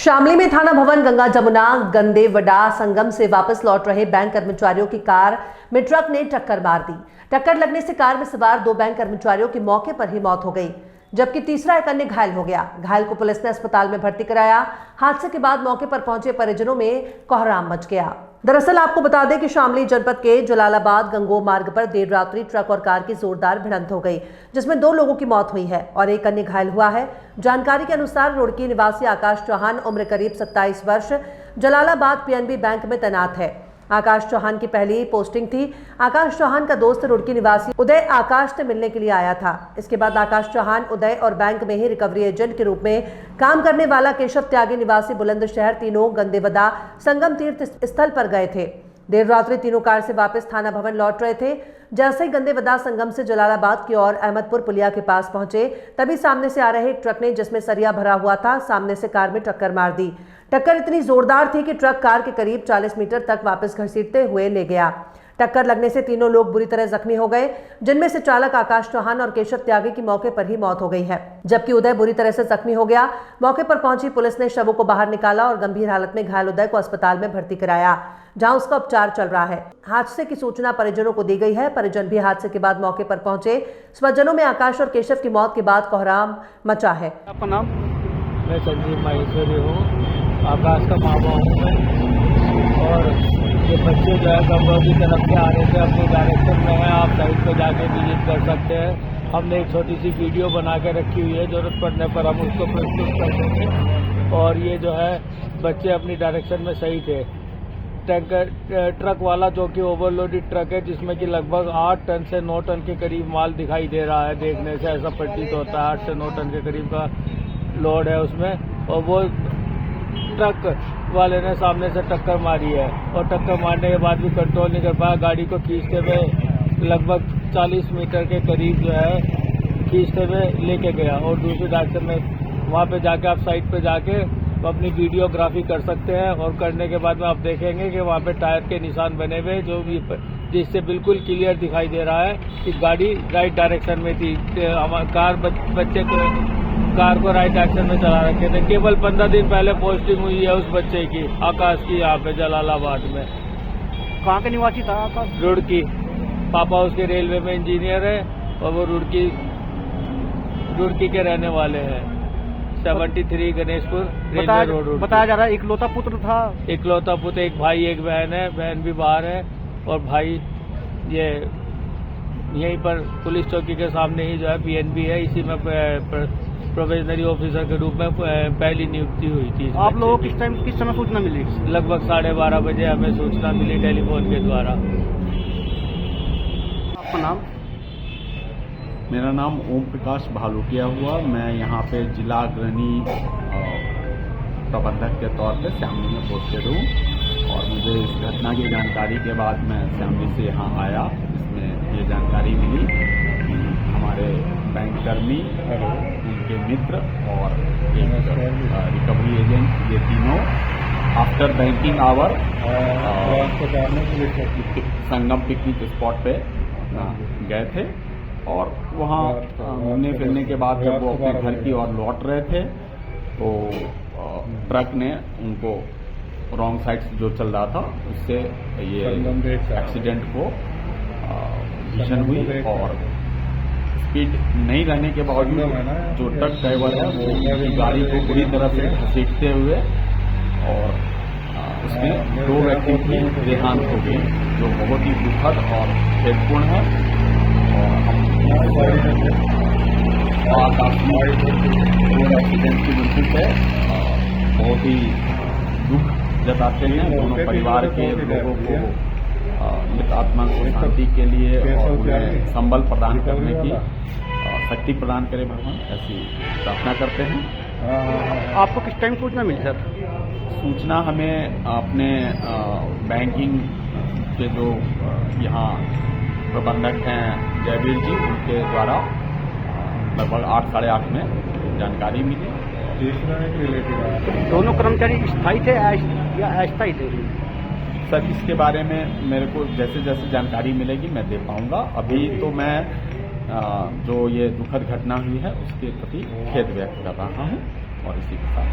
शामली में थाना भवन गंगा जमुना गंदेवडा संगम से वापस लौट रहे बैंक कर्मचारियों की कार में ट्रक ने टक्कर मार दी। टक्कर लगने से कार में सवार 2 बैंक कर्मचारियों की मौके पर ही मौत हो गई, जबकि तीसरा एक अन्य घायल हो गया। घायल को पुलिस ने अस्पताल में भर्ती कराया। हादसे के बाद मौके पर पहुंचे परिजनों में कोहराम मच गया। दरअसल आपको बता दें कि शामली जनपद के जलालाबाद गंगोह मार्ग पर देर रात्रि ट्रक और कार की जोरदार भिड़ंत हो गई, जिसमें 2 लोगों की मौत हुई है और एक अन्य घायल हुआ है। जानकारी के अनुसार रुड़की निवासी आकाश चौहान उम्र करीब 27 वर्ष जलालाबाद पीएनबी बैंक में तैनात है। आकाश चौहान की पहली पोस्टिंग थी। आकाश चौहान का दोस्त रुड़की निवासी उदय आकाश से मिलने के लिए आया था। इसके बाद आकाश चौहान उदय और बैंक में ही रिकवरी एजेंट के रूप में काम करने वाला केशव त्यागी निवासी बुलंदशहर तीनों गंदेवडा संगम तीर्थ स्थल पर गए थे। देर रात्रि तीनों कार से वापस थाना भवन लौट रहे थे। जैसे ही गंदेवडा संगम से जलालाबाद की ओर अहमदपुर पुलिया के पास पहुंचे, तभी सामने से आ रहे एक ट्रक ने, जिसमें सरिया भरा हुआ था, सामने से कार में टक्कर मार दी। टक्कर इतनी जोरदार थी कि ट्रक कार के करीब 40 मीटर तक वापस घसीटते हुए ले गया। टक्कर लगने से तीनों लोग बुरी तरह जख्मी हो गए, जिनमें से चालक आकाश चौहान और केशव त्यागी की मौके पर ही मौत हो गई है, जबकि उदय बुरी तरह से जख्मी हो गया। मौके पर पहुंची पुलिस ने शवों को बाहर निकाला और गंभीर हालत में घायल उदय को अस्पताल में भर्ती कराया, जहां उसका उपचार चल रहा है। हादसे की सूचना परिजनों को दी गई है। परिजन भी हादसे के बाद मौके पर पहुंचे। स्वजनों में आकाश और केशव की मौत के बाद कोहराम मचा है। आपका नाम? मैं संजीव माहेश्वरी हूँ, आकाश का माँ बाप हूँ और ये बच्चे जो है गंगोह की तरफ से आ रहे थे, अपने डायरेक्शन में है। आप साइड पे जाके विजिट कर सकते हैं। हमने एक छोटी सी वीडियो बना के रखी हुई है, जरूरत पड़ने पर हम उसको प्रस्तुत कर देंगे। और ये जो है बच्चे अपनी डायरेक्शन में सही थे। टैंकर ट्रक वाला जो कि ओवरलोडेड ट्रक है, जिसमें कि लगभग 8 टन से 9 टन के करीब माल दिखाई दे रहा है। देखने से ऐसा प्रतीत होता है 8 से 9 टन के करीब का लोड है उसमें। और वो ट्रक वाले ने सामने से टक्कर मारी है और टक्कर मारने के बाद भी कंट्रोल नहीं कर पाया। गाड़ी को खींचते हुए लगभग 40 मीटर के करीब जो है खींचते हुए लेके गया और दूसरी डायरेक्शन में वहाँ पे जाके आप साइड पे जाके अपनी वीडियोग्राफी कर सकते हैं। और करने के बाद में आप देखेंगे कि वहाँ पे टायर के निशान बने हुए जो भी, जिससे बिल्कुल क्लियर दिखाई दे रहा है कि गाड़ी राइट डायरेक्शन में थी। बच्चे को कार को राइट डायरेक्शन में चला रखे थे। केवल 15 दिन पहले पोस्टिंग हुई है उस बच्चे की, आकाश की, यहाँ पे जलालाबाद में। कहाँ के निवासी था आकाश? रुड़की। पापा उसके रेलवे में इंजीनियर है और वो रुड़की के रहने वाले हैं। 73 गणेशपुर रेलवे रोड। बताया जा रहा है इकलौता पुत्र था। इकलौता पुत्र, एक भाई एक बहन है, बहन भी बाहर है और भाई ये यहीं पर पुलिस चौकी के सामने ही जो है पीएनबी है, इसी में प्रोबेशनरी ऑफिसर के रूप में पहली नियुक्ति हुई थी। आप लोगों को किस समय सूचना मिली? लगभग 12:30 बजे हमें सूचना मिली टेलीफोन के द्वारा। आपका नाम? मेरा नाम ओम प्रकाश भालुकिया हुआ। मैं यहाँ पे जिला अग्रणी प्रबंधक के तौर पे शामली में पोस्टेड हूँ और मुझे इस घटना की जानकारी के बाद मैं शामली से यहाँ आया। इसमें ये जानकारी मिली हमारे बैंक कर्मी, उनके मित्र और एक रिकवरी एजेंट, ये तीनों after banking hour Sangam picnic spot पे गए थे और वहाँ घूमने फिरने के बाद जब वो अपने घर की ओर लौट रहे थे तो ट्रक ने उनको रॉन्ग साइड से जो चल रहा था उससे ये एक्सीडेंट को भीषण हुई और स्पीड नहीं रहने के बावजूद जो ट्रक ड्राइवर है वो गाड़ी को बुरी तरह से घसीटते हुए और उसमें 2 व्यक्ति की देहांत हो गई, जो बहुत ही दुखद और खेदपूर्ण है। और हम एक्सीडेंट की मृत्यु पे बहुत ही दुख जताते हैं। दोनों परिवार के लोगों को मृत आत्मा को शांति के लिए और उन्हें संबल प्रदान करने की शक्ति प्रदान करे भगवान, ऐसी प्रार्थना करते हैं। आपको किस टाइम सूचना मिली सर? सूचना हमें अपने बैंकिंग के जो यहाँ प्रबंधक हैं जयवीर जी, उनके द्वारा लगभग 8, साढ़े 8 में जानकारी मिली। दोनों कर्मचारी स्थायी थे या अस्थायी थे? सर, इसके बारे में मेरे को जैसे जैसे जानकारी मिलेगी मैं दे पाऊंगा। अभी तो मैं जो ये दुखद घटना हुई है उसके प्रति खेद व्यक्त कर रहा हूँ और इसी के साथ